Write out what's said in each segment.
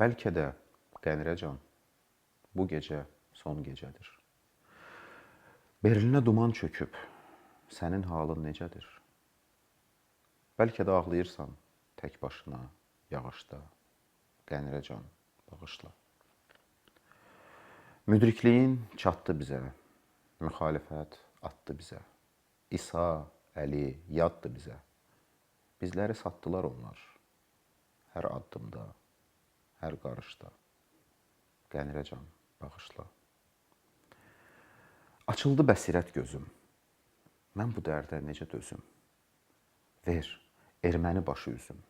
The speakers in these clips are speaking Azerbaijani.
Bəlkə də Qənirəcan, bu gecə son gecədir. Berlinə duman çöküb, sənin halın necədir? Bəlkə də ağlayırsan tək başına, yağışda. Qənirəcan, bağışla. Müdrikliyin çatdı bizə, müxalifət atdı bizə. İsa, Əli yaddı bizə. Bizləri satdılar onlar, hər addımda, hər qarışda. Qənirəcan, bağışla. Açıldı bəsirət gözüm, mən bu dərdə necə dözüm? Ver, erməni başı üzüm,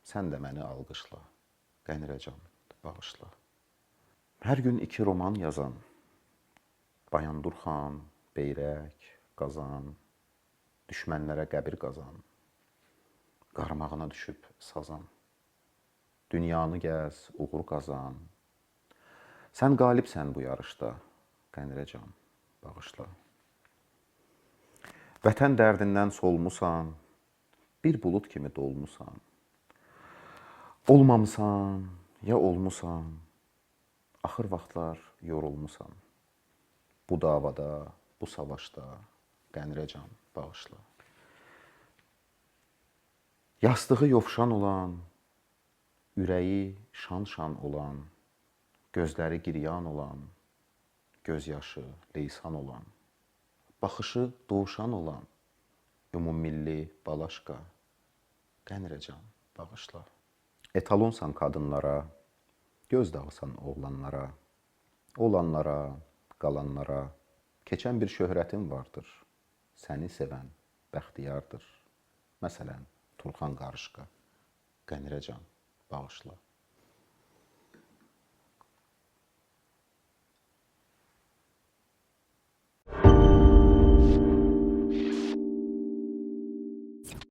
sən də məni alqışla. Qənirəcan, bağışla. Hər gün 2 roman yazan, Bayandur xan, Beyrək, Qazan, düşmənlərə qəbir qazan, qarmağına düşüb sazan, dünyanı gəz, uğur qazan. Sən qalibsən bu yarışda, Qənirəcan, bağışla. Vətən dərdindən solmusan, bir bulud kimi dolmusan. Olmamısan, ya olmusan, axır vaxtlar yorulmusan. Bu davada, bu savaşda, Qənirəcan, bağışla. Yastığı yovşan olan, ürəyi şan-şan olan, gözləri giryan olan, göz yaşı leysan olan, baxışı doğuşan olan, ümummilli balaşqa, Qənirəcan, bağışla. Etalonsan qadınlara, göz dağısan oğlanlara, olanlara, qalanlara, keçən bir şöhrətin vardır, səni sevən bəxtiyardır. Məsələn, Turxan Qarışqa, Qənirəcan, bağışla.